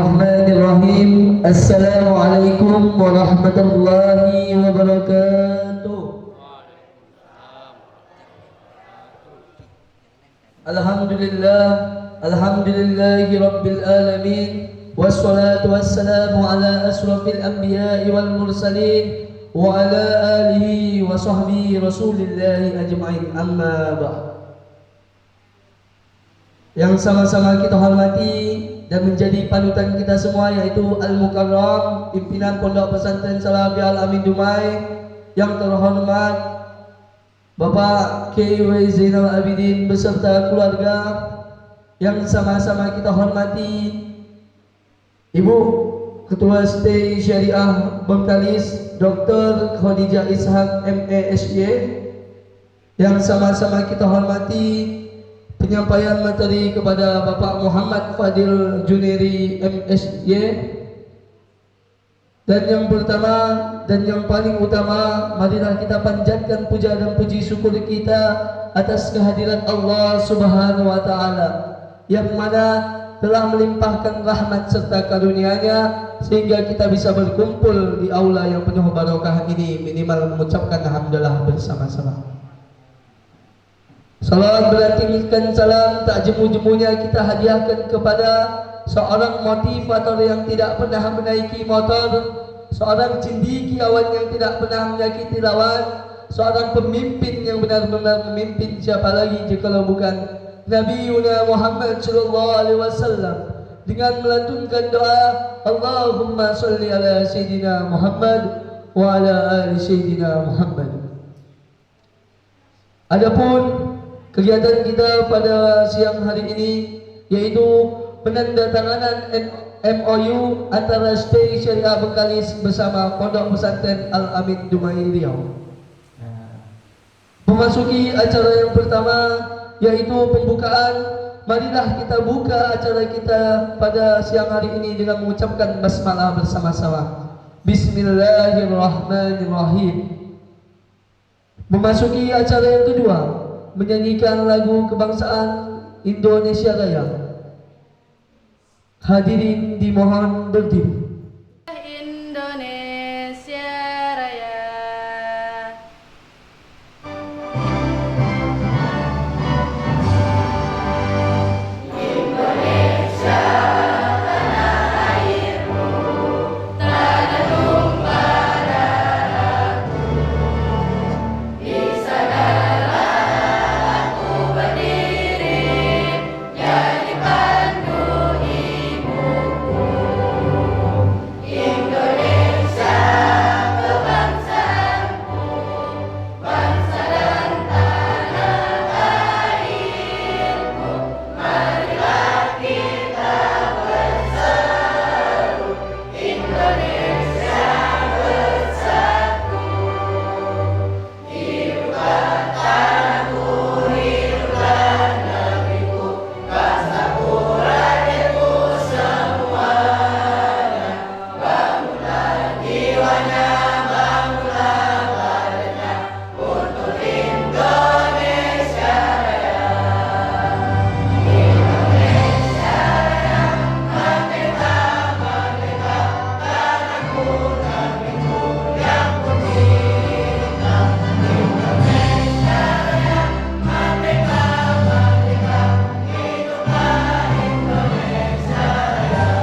Bismillahirrahmanirrahim. Assalamualaikum warahmatullahi wabarakatuh. Alhamdulillah, alhamdulillahi rabbil alamin. Wassalatu wassalamu ala asrafil anbiya'i wal mursalin wa ala alihi wa sahbihi rasulillahi ajma'in, amma ba'd. Yang sama-sama kita hormati dan menjadi panutan kita semua, yaitu Al-Mukarram, pimpinan Pondok Pesantren Salafi Al-Amin Dumai, yang terhormat Bapak K.W. Zainal Abidin beserta keluarga, yang sama-sama kita hormati Ibu Ketua Stay Syariah Bengkalis Dr. Khadijah Ishak MASY, yang sama-sama kita hormati penyampaian materi kepada Bapak Muhammad Fadil Juneri MSY, dan yang pertama dan yang paling utama, marilah kita panjatkan puja dan puji syukur kita atas kehadiran Allah Subhanahu wa Ta'ala, yang mana telah melimpahkan rahmat serta karunia-Nya sehingga kita bisa berkumpul di aula yang penuh barokah ini, minimal mengucapkan alhamdulillah bersama-sama. Salawat berantingkan salam tak jemu-jemunya kita hadiahkan kepada seorang motivator yang tidak pernah menaiki motor, seorang cendekiawan yang tidak pernah menyakiti lawan, seorang pemimpin yang benar-benar memimpin. Siapa lagi jikalau bukan Nabi Muhammad sallallahu alaihi wasallam, dengan melantunkan doa Allahumma sholli ala sayyidina Muhammad wa ala ali sayyidina Muhammad. Adapun kegiatan kita pada siang hari ini yaitu penandatanganan MOU antara Stay Syariah Bengkalis bersama Pondok Pesantren Al-Amin Dumai Riau. Memasuki acara yang pertama yaitu pembukaan, marilah kita buka acara kita pada siang hari ini dengan mengucapkan basmalah bersama-sama. Bismillahirrahmanirrahim. Memasuki acara yang kedua, menyanyikan lagu kebangsaan Indonesia Raya. Hadirin dimohon berdiri. Indonesia Raya. Indonesia, tanah airmu, tanah tumpah darahku. Di sanalah aku berdiri, jadi pandu ibuku. Indonesia, kebangsaanku, bangsa dan tanah airku. Marilah kita bersatu, Indonesia bersatu. Hiduplah tanahku, hiduplah negeriku, bangsaku, rakyatku semuanya. Bangunlah jiwanya, bangunlah badannya untuk Indonesia Raya. Indonesia Raya, merdeka, merdeka, tanahku, negeriku yang ku cinta. Indonesia Raya, merdeka, merdeka, hiduplah Indonesia Raya.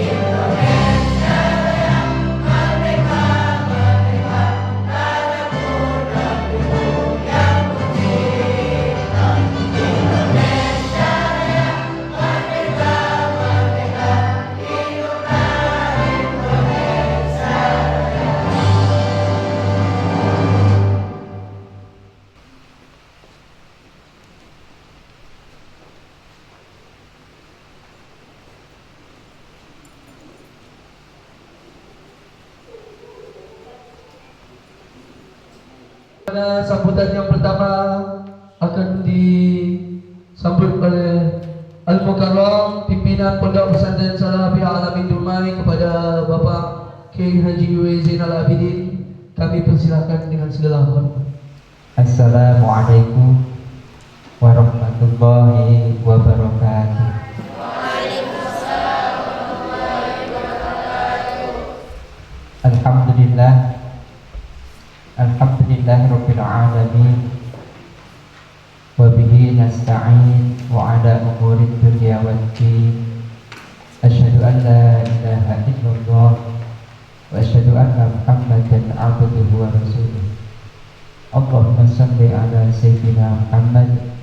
Indonesia Raya, merdeka, merdeka, tanahku, negeriku yang ku cinta. Indonesia Raya, merdeka, merdeka, hiduplah Indonesia Raya. Pada sambutan yang pertama akan disambut oleh Al-Mukarram, pimpinan Pondok Pesantren Salafi Al-Amin Dumai, kepada Bapak K. Haji Zainal Abidin. Kami persilakan dengan segala hormat. Assalamualaikum warahmatullahi wabarakatuh. Waalaikumsalam Alhamdulillahi Rabbil Alamin. Wabihi nasta'in wa ala umurid dunya waddin. Asyhadu an la ilaha illallah wa asyhadu anna Muhammadan abduhu wa rasuluh. Allahumma salli ala sayyidina Muhammad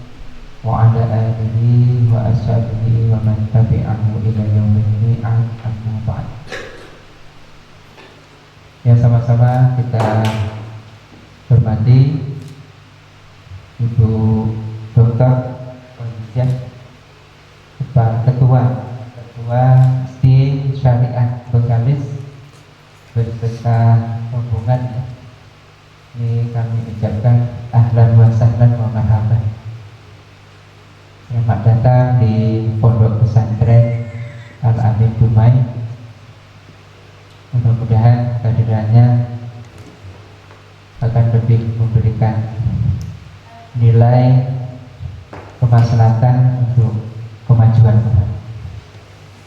wa ala alihi wa ashabihi wa man tabi'ahu ila yaumil mi'ad, amma ba'd. Yang sama-sama kita hormati Ibu Dr. Khadijah, Ketua STI Syariah Bengkalis beserta rombongan ya. Ini kami ucapkan ahlan wa sahlan wa marhaban. Selamat datang di Pondok Pesantren Al-Amin Dumai. Mudah-mudahan kehadirannya akan lebih memberikan nilai kemaslahatan untuk kemajuan umat,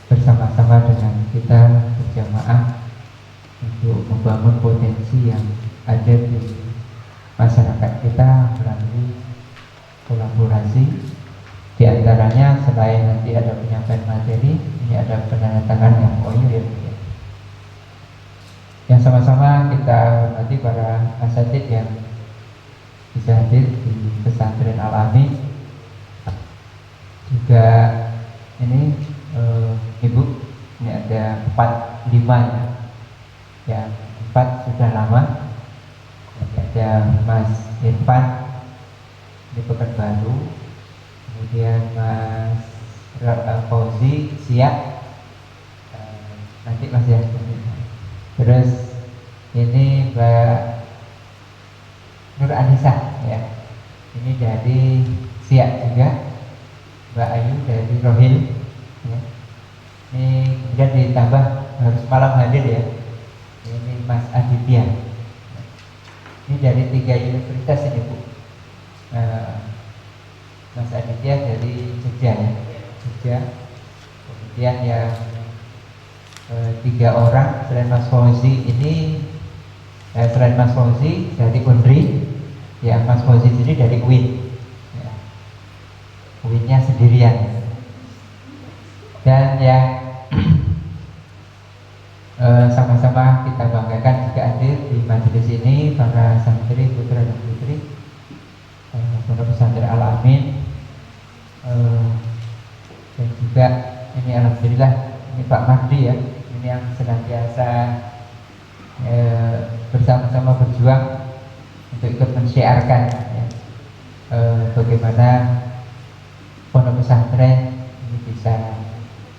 bersama-sama dengan kita berjamaah untuk membangun potensi yang ada di masyarakat kita melalui kolaborasi. Di antaranya selain nanti ada penyampaian materi, ini ada penandatangan MOU ya. Yang sama-sama kita hormati para asatidz yang bisa hadir di pesantren Al-Amin. Juga ini Ibu, ini ada 4, 5 ya. Yang 4 sudah lama. Ada Mas Irfan di Pekanbaru, kemudian Mas Fauzi siap, nanti Mas ya. Terus ini Mbak Nur Anissa ya, ini dari siap juga. Mbak Ayu dari Rohil ya. Ini kemudian ditambah harus malam hadir ya, ini Mas Aditya. Ini dari 3 universitas ini Bu. Mas Aditya dari Jogja ya, Jogja. Kemudian yang 3 orang selain Mas Fauzi ini, selain Mas Fauzi dari Undri ya, Mas Fauzi sendiri dari UIN ya. UIN-nya sendirian. Dan yang sama-sama kita banggakan juga hadir di majelis ini para santri putra dan putri Pondok Pesantren Al-Amin, dan juga ini alhamdulillah ini Pak Mahdi ya, ini yang senantiasa bersama-sama berjuang untuk ikut mensyiarkan ya, bagaimana pondok pesantren ini bisa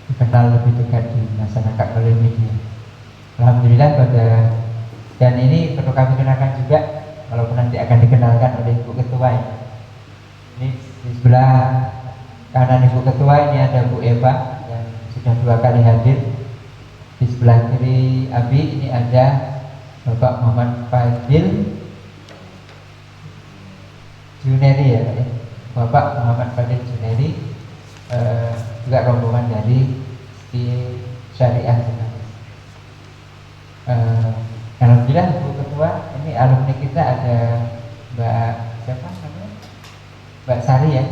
dikenal lebih dekat di masyarakat oleh media. Alhamdulillah dan ini perlu kami kenalkan juga, walaupun nanti akan dikenalkan oleh Ibu Ketua ya. Ini di sebelah kanan Ibu Ketua ini ada Bu Eva yang sudah 2 kali hadir. Di sebelah kiri Abi ini ada Bapak Muhammad Fadil Juneri ya, Bapak Muhammad Fadil Juneri, juga rombongan dari STI Syariah Bengkalis. Alhamdulillah Bu Ketua, ini alumni kita ada Mbak siapa namanya? Mbak Sari ya,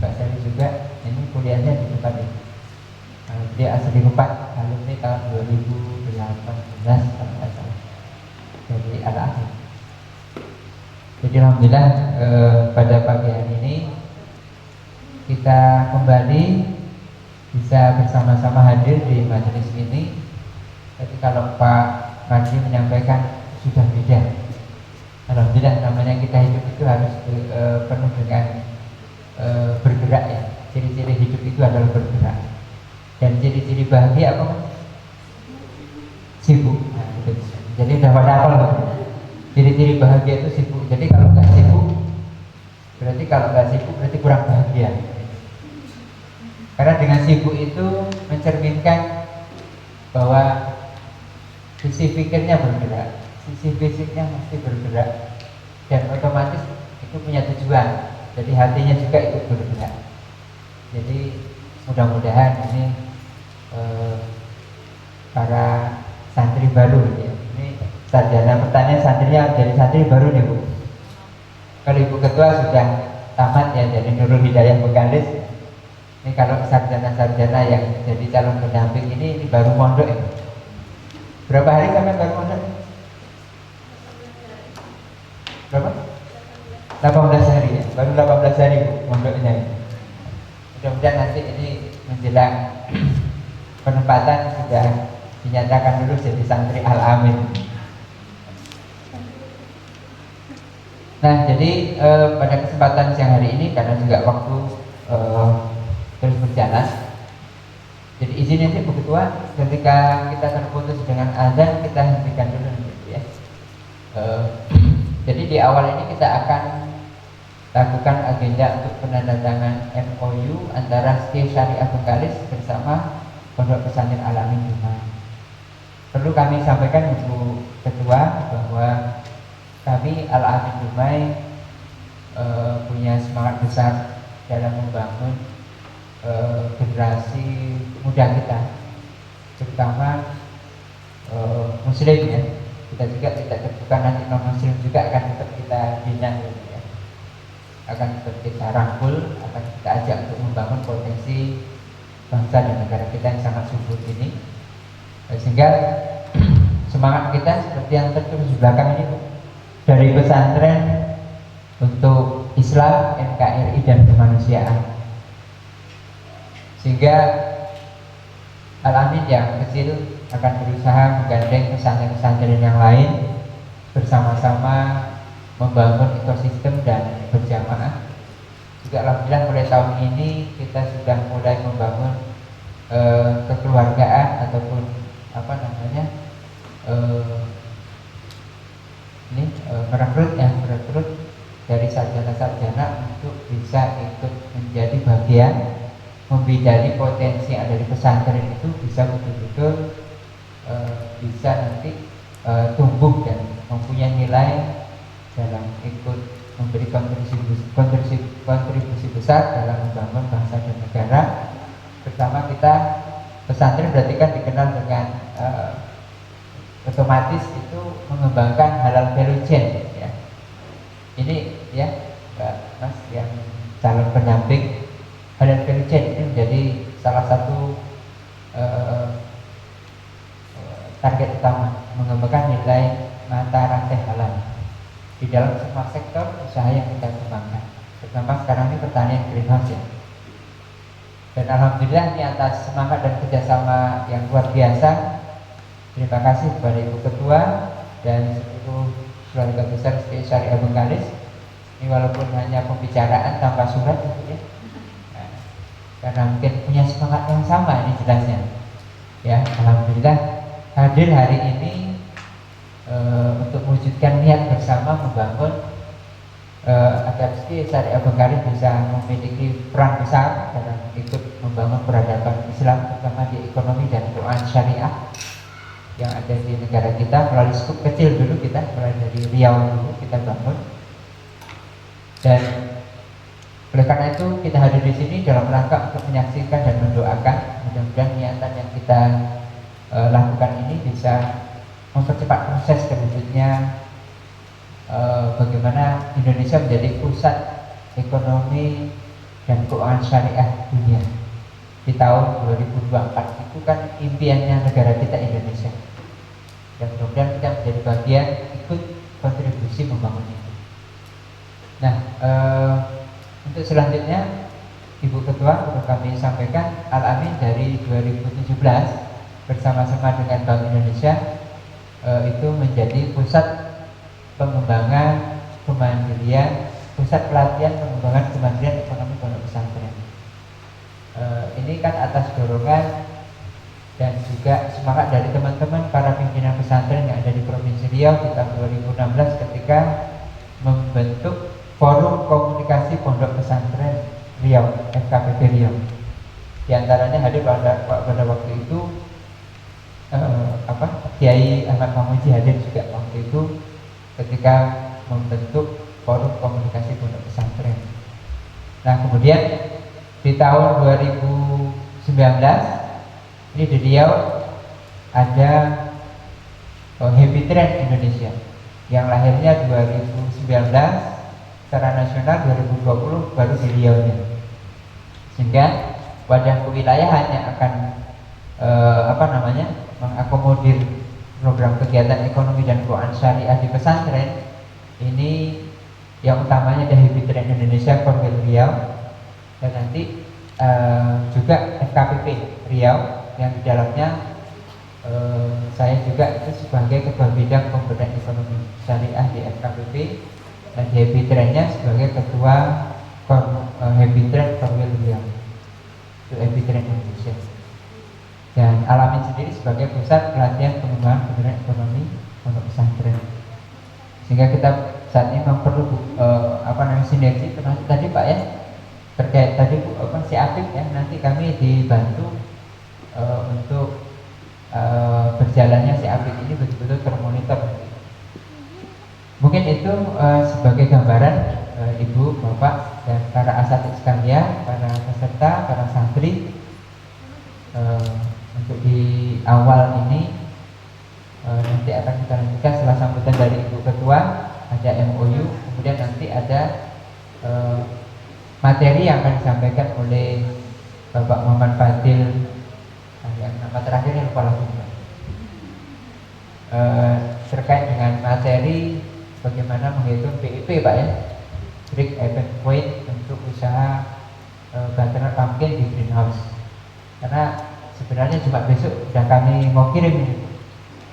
Mbak Sari juga, ini kuliahnya di tempat ini. Dia asli Kepat, alumni tahun 2018 kalau nggak salah, dari Al-Amin. Jadi alhamdulillah pada pagi hari ini kita kembali bisa bersama-sama hadir di majelis ini. Jadi kalau Pak Mardi menyampaikan sudah beda. Alhamdulillah, namanya kita hidup itu harus penuh dengan bergerak ya. Ciri-ciri hidup itu adalah bergerak. Dan ciri-ciri bahagia apa? Sibuk. Nah, gitu. Jadi udah pada hafal Pak. Ciri-ciri bahagia itu sibuk. Jadi kalau nggak sibuk berarti kurang bahagia. Karena dengan sibuk itu mencerminkan bahwa sisi pikirnya bergerak, sisi fisiknya mesti bergerak, dan otomatis itu punya tujuan. Jadi hatinya juga ikut bergerak. Jadi mudah-mudahan ini para santri baru ya. Ini sarjana pertanian, santrinya jadi santri baru nih Bu. Kalau Ibu Ketua sudah tamat ya dari Nurul Hidayah Bengkalis. Ini kalau sarjana-sarjana yang jadi calon pendamping ini baru mondok ya. Berapa hari sampai baru mondok? Berapa? 18 hari ya, baru 18 hari Bu, mondoknya ini. Mudah-mudahan nanti ini menjelang penempatan sudah dinyatakan dulu jadi santri Al-Amin. Nah, jadi pada kesempatan siang hari ini karena juga waktu terus berjalan, jadi izin nanti Bu Ketua, ketika kita terputus dengan azan kita hentikan dulu gitu ya. Jadi di awal ini kita akan lakukan agenda untuk penandatangan MOU antara SK Syariah Bengkalis bersama Pondok Pesantren Al-Amin Dumai. Perlu kami sampaikan Ibu Ketua bahwa kami Al-Amin Dumai punya semangat besar dalam membangun generasi muda kita, terutama Muslim ya. Kita juga tidak terbuka nanti non Muslim juga akan tetap kita bina ya. Akan tetap kita rangkul, akan kita ajak untuk membangun potensi bangsa dan negara kita yang sangat subur ini, sehingga semangat kita seperti yang tertulis di belakang ini Bu, dari pesantren untuk Islam, NKRI dan kemanusiaan, sehingga Al-Amin yang kecil akan berusaha menggandeng pesantren-pesantren yang lain bersama-sama membangun ekosistem dan berjamaah. Juga alhamdulillah mulai tahun ini kita sudah mulai membangun kekeluargaan ataupun merekrut dari sarjana-sarjana untuk bisa ikut menjadi bagian membidani potensi yang ada di pesantren itu bisa betul-betul bisa nanti tumbuh dan mempunyai nilai dalam ikut memberi kontribusi besar dalam membangun bangsa dan negara. Pertama kita pesantren berarti kan dikenal dengan otomatis itu mengembangkan halal value chain ya. Ini ya Mbak Mas yang calon pendamping, halal value chain ini menjadi salah satu target utama, mengembangkan nilai mata rantai halal di dalam semua sektor usaha yang kita kembangkan, terutama sekarang ini pertanian greenhouse ya. Dan alhamdulillah ini atas semangat dan kerjasama yang luar biasa. Terima kasih kepada Ibu Ketua dan seluruh keluarga besar SK Syariah Bengkalis. Ini walaupun hanya pembicaraan tanpa surat ya. Nah, karena mungkin punya semangat yang sama ini jelasnya. Ya, alhamdulillah hadir hari ini untuk mewujudkan niat bersama membangun agar SK Syariah Bengkalis bisa memiliki peran besar dalam ikut membangun peradaban Islam, terutama di ekonomi dan keuangan syariah yang ada di negara kita melalui skup kecil dulu kita mulai dari Riau dulu kita bangun. Dan oleh karena itu kita hadir di sini dalam rangka untuk menyaksikan dan mendoakan mudah-mudahan niatan yang kita lakukan ini bisa mempercepat proses terwujudnya bagaimana Indonesia menjadi pusat ekonomi dan keuangan syariah dunia di tahun 2024. Itu kan impiannya negara kita Indonesia, dan mudah-mudahan kita menjadi bagian ikut kontribusi membangun itu. Nah, untuk selanjutnya Ibu Ketua perlu kami sampaikan Al-Amin dari 2017 bersama-sama dengan Bank Indonesia itu menjadi pusat pengembangan kemandirian, pusat pelatihan pengembangan kemandirian ekonomi pondok pesantren. Ini kan atas dorongan dan juga semangat dari teman-teman para pimpinan pesantren yang ada di Provinsi Riau di tahun 2016 ketika membentuk Forum Komunikasi Pondok Pesantren Riau, FKPP Riau. Di antaranya hadir pada waktu itu Kiai Ahmad Mamuji hadir juga waktu itu ketika membentuk Forum Komunikasi Pondok Pesantren. Nah, kemudian di tahun 2019 ini di Riau ada Happy Trend Indonesia yang lahirnya 2019 secara nasional 2020 baru di Riau-nya. Sehingga wadah kewilayahan yang akan mengakomodir program kegiatan ekonomi dan keuangan syariah di pesantren ini yang utamanya ada Habitren Indonesia Korwil Riau, dan nanti juga FKPP Riau yang di dalamnya saya juga itu sebagai ketua bidang pemberdayaan ekonomi syariah di FKPP, dan di Habitrennya sebagai ketua Habitren Korwil Riau, itu Habitren Indonesia. Dan Alamin sendiri sebagai pusat pelatihan pengembangan pemberdayaan ekonomi untuk pesantren. Sehingga kita saat ini memang perlu sinergi termasuk tadi Pak ya, terkait tadi si Apip ya, nanti kami dibantu untuk berjalannya si Apip ini betul-betul termonitor. Mungkin itu sebagai gambaran Ibu, Bapak, dan para asatidz sekalian, para peserta, para santri. Untuk di awal ini nanti akan kita lanjutkan setelah sambutan dari Ibu Ketua, ada MOU, kemudian nanti ada materi yang akan disampaikan oleh Bapak Muhammad Fadil, yang nama terakhirnya lupa lagi, terkait dengan materi bagaimana menghitung BIP Pak ya, break even point untuk usaha gardener pumpkin di greenhouse. Karena sebenarnya cuma besok sudah kami mau kirim ini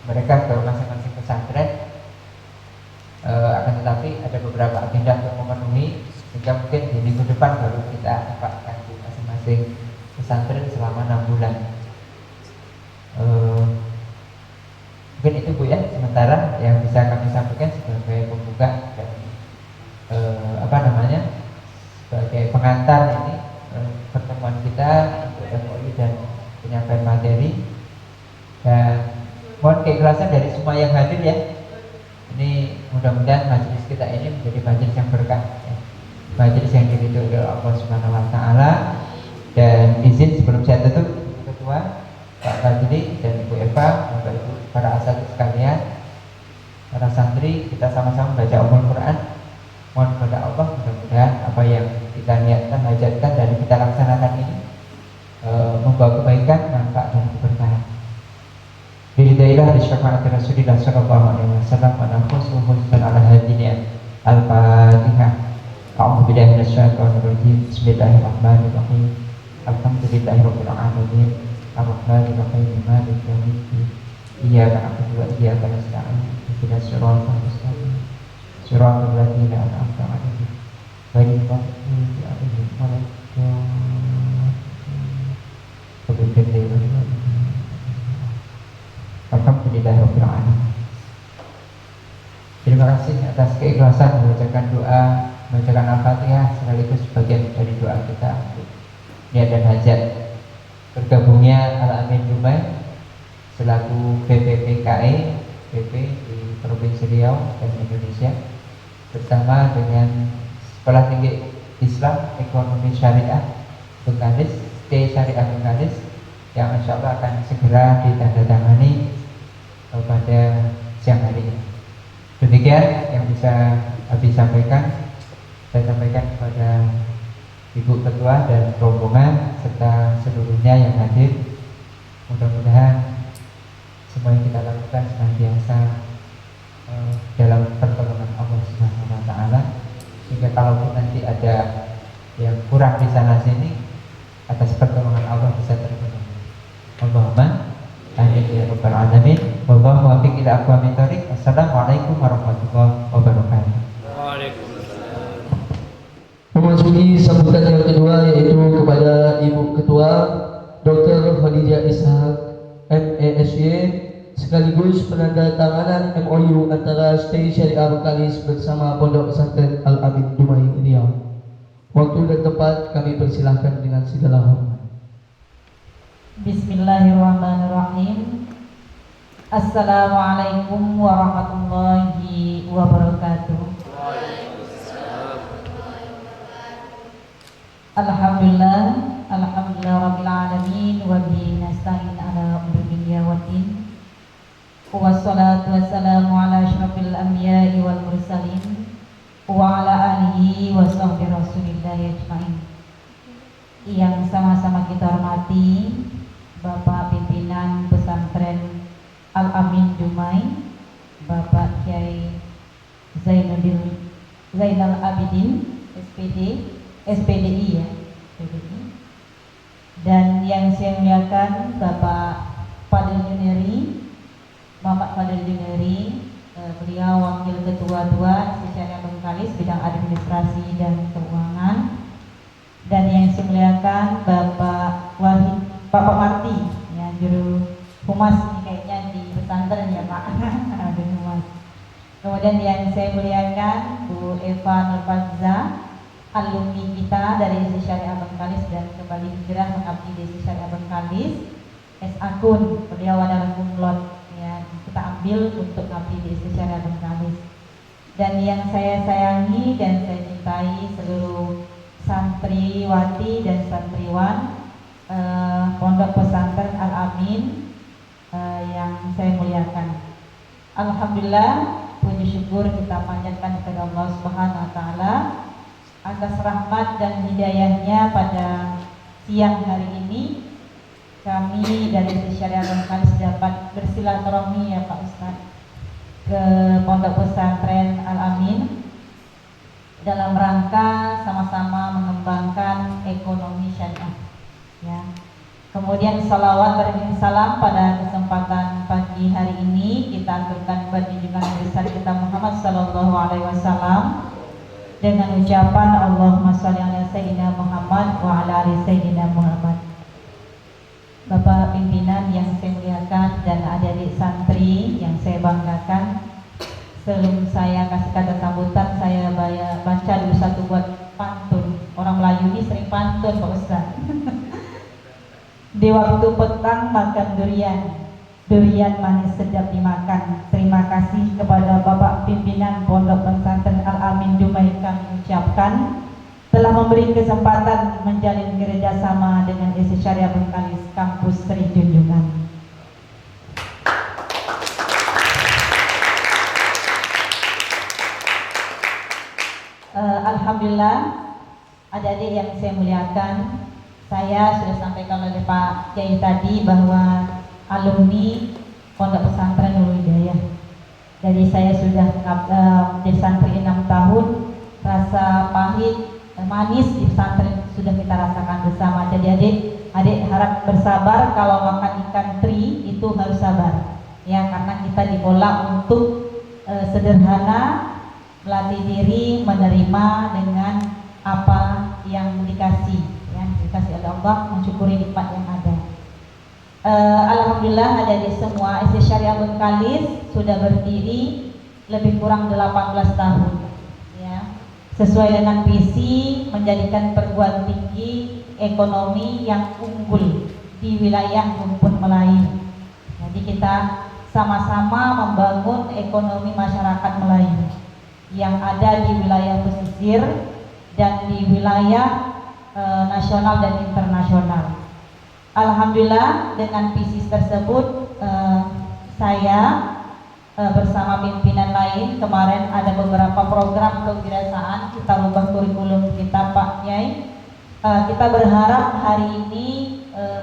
mereka ke masing-masing pesantren, akan tetapi ada beberapa agenda untuk memenuhi, sehingga mungkin di minggu depan baru kita tempatkan di masing-masing pesantren selama 6 bulan. Mungkin itu Bu ya, sementara yang bisa kami sampaikan sebagai pembuka dan sebagai pengantar ini pertemuan kita untuk MOU dan penyampaian materi. Dan mohon keikhlasan dari semua yang hadir ya. Ini mudah-mudahan majelis kita ini menjadi majelis yang berkah ya. Majelis yang diridhoi oleh Allah Subhanahu wa taala. Dan izin sebelum saya tutup, Ibu Ketua, Pak Fadli dan Ibu Eva, Bapak Ibu para asatidz sekalian, para santri, kita sama-sama baca Al-Quran. Mohon kepada Allah mudah-mudahan apa yang kita niatkan, hajatkan dan kita laksanakan ini membawa kebaikan, manfaat dan keberkahan. Biridailah di syafaat Rasulullah sallallahu alaihi wasallam wa nafsu husnan ala hadiniya. Al-Fatihah. A'udzu billahi minasyaitonir rajim. Bismillahirrahmanirrahim. Alhamdulillahirabbil alamin. Ar-Rahmanir Rahim. Maliki yaumiddin. Iyyaka na'budu wa iyyaka nasta'in. Ihdinas siratal mustaqim. Siratal ladzina an'amta 'alaihim ghairil maghdubi 'alaihim waladdallin. Alhamdulillahirabbil alamin. Terima kasih atas keikhlasan membacakan doa, membacakan Al-Fatihah sekaligus sebagian dari doa kita untuk niat dan hajat. Bergabungnya Al-Amin Dumai selaku BPPKE BP di Provinsi Riau dan Indonesia bersama dengan Sekolah Tinggi Islam Ekonomi Syariah Bengkalis, T Syariah Bengkalis, yang insya Allah akan segera ditandatangani pada siang hari ini. Demikian yang bisa Abi sampaikan. Saya sampaikan kepada Ibu Ketua dan rombongan serta seluruhnya yang hadir. Mudah-mudahan semua yang kita lakukan senantiasa dalam pertolongan Allah Subhanahu wa taala, sehingga kalaupun nanti ada yang kurang di sana sini, atas pertolongan Allah bisa terpenuhi. Allahumma amin ya rabbal alamin. Wallahu muwaffiq ila aqwamit thoriq. Assalamualaikum warahmatullahi wabarakatuh. Memasuki sambutan yang kedua, yaitu kepada Ibu Ketua Dr. Khadijah Ishaq MASY, sekaligus penandatanganan MOU antara Stay Syariah Bengkalis bersama Pondok Pesantren Al-Amin Dumai Riau. Waktu dan tempat kami persilahkan dengan segala hormat. Bismillahirrahmanirrahim. Assalamualaikum warahmatullahi wabarakatuh. Alhamdulillah rabbil alamin wa bihi nasta'in ala umuri dunya waddin. Wassalatu wassalamu ala asyrafil anbiya'i wal mursalin wa ala alihi wa sahbihi Rasulillah ajmain. Yang sama-sama kita hormati Bapak Pimpinan Pesantren Al-Amin Dumai, Bapak Kiai Zainal Abidin SPDI ya, SPDI. Dan yang saya muliakan Bapak Fadil Juneri, Bapak Fadil Juneri, beliau Wakil Ketua 2 Syariah Bengkalis bidang administrasi dan keuangan. Dan yang saya muliakan Bapak Marti ya, juru humas ini kayaknya di pesantren ya Pak. Juru humas. Kemudian yang saya muliakan Bu Eva Nurfazza, alumni kita dari Syariah Bengkalis dan kembali hijrah mengabdi di Syariah Bengkalis. Akun beliau adalah kumlot ya, kita ambil untuk ngabdi di Syariah Bengkalis. Dan yang saya sayangi dan saya cintai seluruh santriwati dan santriwan Pondok Pesantren Al-Amin yang saya muliakan. Alhamdulillah, puji syukur kita panjatkan kepada Allah Subhanahu wa taala atas rahmat dan hidayahnya pada siang hari ini kami dari Syariah Bengkalis dapat bersilaturahmi ya Pak Ustadz ke Pondok Pesantren Al-Amin dalam rangka sama-sama mengembangkan ekonomi syariah ya. Kemudian salawat beriring salam pada kesempatan pagi hari ini kita aturkan buat junjungan besar kita Muhammad sallallahu alaihi wasallam dengan ucapan Allahumma shalli ala sayyidina Muhammad wa ala ali sayyidina Muhammad. Bapak pimpinan yang saya muliakan dan adik-adik santri yang saya banggakan, sebelum saya kasih kata sambutan saya baca dulu satu buat pantun. Orang Melayu ini sering pantun Pak Ustaz. Di waktu petang makan durian manis sedap dimakan. Terima kasih kepada Bapak Pimpinan Pondok Pesantren Al-Amin Dumai kami ucapkan telah memberi kesempatan menjalin kerjasama dengan Syariah Bengkalis Kampus Sri Junjungan. Alhamdulillah, adik-adik yang saya muliakan, saya sudah sampaikan oleh Pak Kiai tadi bahwa alumni Pondok Pesantren Nurul Hidayah. Jadi saya sudah di santri 6 tahun, rasa pahit manis di pesantren sudah kita rasakan bersama. Jadi adik harap bersabar, kalau makan ikan teri itu harus sabar ya, karena kita dipola untuk sederhana, melatih diri menerima dengan apa yang dikasih ya, dikasih oleh Allah, mensyukuri nikmat yang ada. Alhamdulillah adik-adik semua Syariah Bengkalis sudah berdiri lebih kurang 18 tahun ya, sesuai dengan visi menjadikan perguruan tinggi ekonomi yang unggul di wilayah Rumpun Melayu. Jadi kita sama-sama membangun ekonomi masyarakat Melayu yang ada di wilayah pesisir dan di wilayah nasional dan internasional. Alhamdulillah dengan visi tersebut saya bersama pimpinan lain kemarin ada beberapa program kewirausahaan, kita rubah kurikulum kita Pak Kiai. Kita berharap hari ini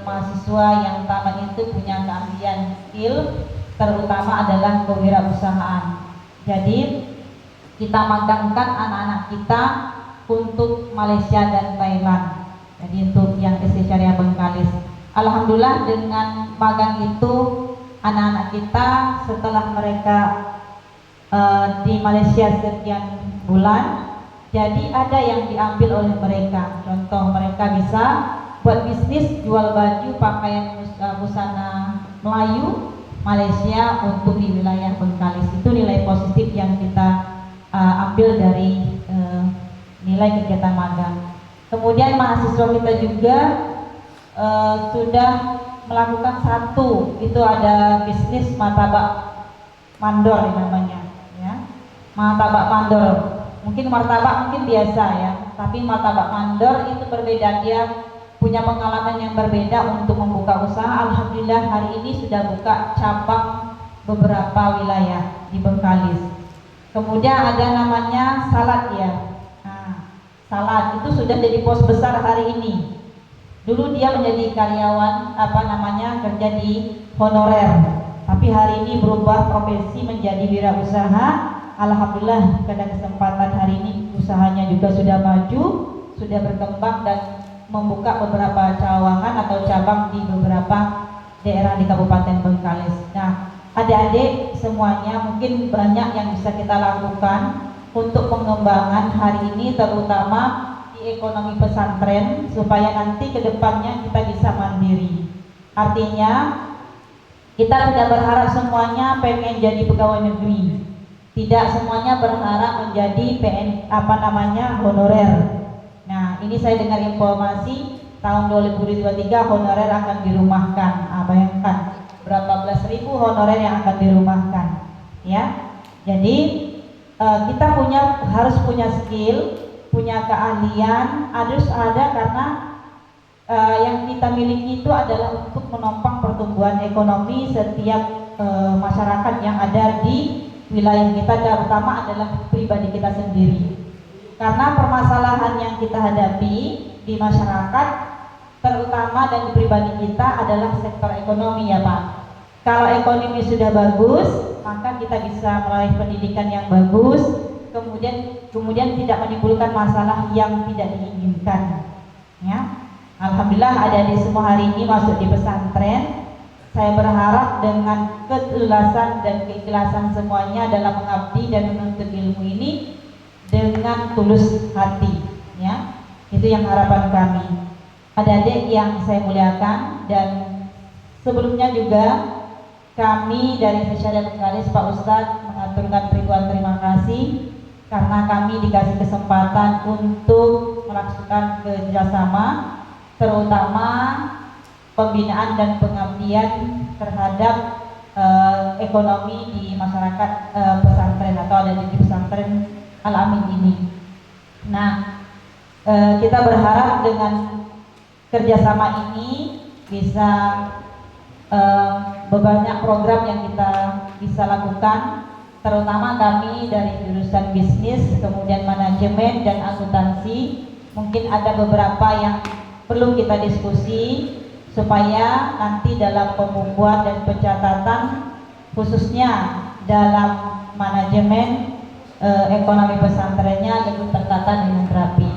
mahasiswa yang tamat itu punya keahlian skill, terutama adalah kewirausahaan. Jadi kita magangkan anak-anak kita untuk Malaysia dan Thailand. Jadi untuk yang Syariah Bengkalis, alhamdulillah dengan magang itu anak-anak kita setelah mereka di Malaysia sekian bulan, jadi ada yang diambil oleh mereka. Contoh, mereka bisa buat bisnis jual baju pakaian busana Melayu Malaysia untuk di wilayah Bengkalis. Itu nilai positif yang kita ambil dari nilai kegiatan magang. Kemudian mahasiswa kita juga sudah melakukan satu, itu ada bisnis martabak mandor namanya ya. Martabak mandor, mungkin martabak mungkin biasa ya, tapi martabak mandor itu berbeda, dia punya pengalaman yang berbeda untuk membuka usaha. Alhamdulillah hari ini sudah buka cabang beberapa wilayah di Bengkalis. Kemudian ada namanya salad ya. Nah, Salad itu sudah jadi pos besar hari ini. Dulu dia menjadi karyawan kerja di honorer, tapi hari ini berubah profesi menjadi wirausaha. Alhamdulillah pada kesempatan hari ini usahanya juga sudah maju, sudah berkembang dan membuka beberapa cawangan atau cabang di beberapa daerah di Kabupaten Bengkalis. Nah, adik-adik semuanya mungkin banyak yang bisa kita lakukan untuk pengembangan hari ini, terutama di ekonomi pesantren, supaya nanti ke depannya kita bisa mandiri. Artinya kita tidak berharap semuanya pengen jadi pegawai negeri, tidak semuanya berharap menjadi honorer. Nah, ini saya dengar informasi tahun 2023 honorer akan dirumahkan. Bayangkan berapa belas ribu honorer yang akan dirumahkan, ya. Jadi kita harus punya skill, punya keahlian, harus ada, karena yang kita miliki itu adalah untuk menopang pertumbuhan ekonomi setiap masyarakat yang ada di wilayah kita, terutama adalah pribadi kita sendiri. Karena permasalahan yang kita hadapi di masyarakat, terutama dan di pribadi kita, adalah sektor ekonomi, ya Pak. Kalau ekonomi sudah bagus, maka kita bisa meraih pendidikan yang bagus, kemudian tidak menimbulkan masalah yang tidak diinginkan, ya. Alhamdulillah adik-adik semua hari ini masuk di pesantren. Saya berharap dengan ketulusan dan keikhlasan semuanya dalam mengabdi dan menuntut ilmu ini dengan tulus hati, ya. Itu yang harapan kami. Adik-adik yang saya muliakan, dan sebelumnya juga kami dari Syariah Bengkalis, Pak Ustadz, mengaturkan ribuan terima kasih karena kami dikasih kesempatan untuk melakukan kerjasama, terutama pembinaan dan pengabdian terhadap ekonomi di masyarakat pesantren atau ada di pesantren Al-Amin ini. Nah, kita berharap dengan kerjasama ini bisa banyak program yang kita bisa lakukan, terutama kami dari jurusan bisnis, kemudian manajemen dan akuntansi. Mungkin ada beberapa yang perlu kita diskusi supaya nanti dalam pembukuan dan pencatatan, khususnya dalam manajemen ekonomi pesantrennya lebih tertata dengan rapi,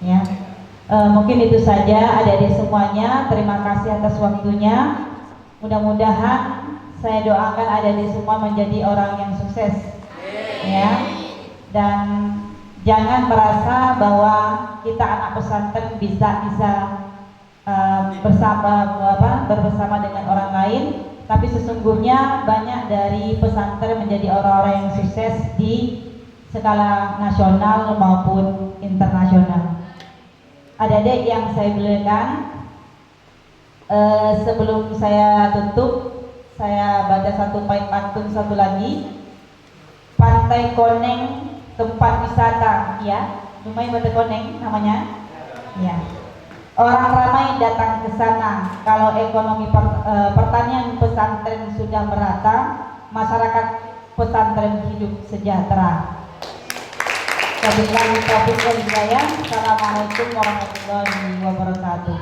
ya. Mungkin itu saja adik-adik semuanya. Terima kasih atas waktunya. Mudah-mudahan saya doakan adik-adik semua menjadi orang yang sukses, ya. Dan jangan merasa bahwa kita anak pesantren bisa bersama dengan orang lain, tapi sesungguhnya banyak dari pesantren menjadi orang-orang yang sukses di skala nasional maupun internasional. Adik-adik yang saya muliakan, sebelum saya tutup, saya baca satu bait pantun satu lagi. Pantai Koneng, tempat wisata, ya. Lumayan Pantai Koneng namanya, ya. Orang ramai datang ke sana. Kalau ekonomi pertanian pesantren sudah merata, masyarakat pesantren hidup sejahtera. Wabillahi taufiq wal hidayah. Assalamualaikum warahmatullahi wabarakatuh.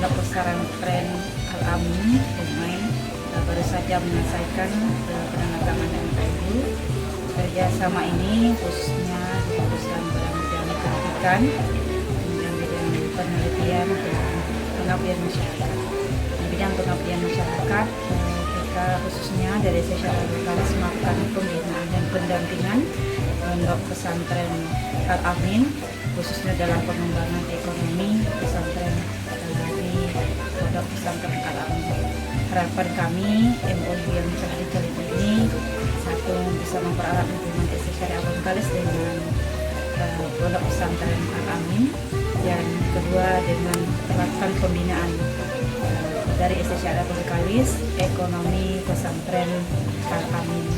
Pondok Pesantren Al-Amin Dumai baru saja menyelesaikan penandatanganan MOU. Kerjasama ini khususnya difokuskan pada bidang pendidikan, kemudian bidang penelitian dan pengabdian masyarakat. Di bidang pengabdian masyarakat, kita khususnya dari secara lokalis melakukan pembinaan dan pendampingan Pondok Pesantren Al-Amin, khususnya dalam pengembangan ekonomi pesantren di Pondok Pesantren Al-Amin. Harapan kami MOU yang telah diteliti ini satu bisa mempererat hubungan secara lokalis dengan Pondok Pesantren Al-Amin, dan kedua dengan melakukan pembinaan dari secara lokalis ekonomi pesantren Al-Amin.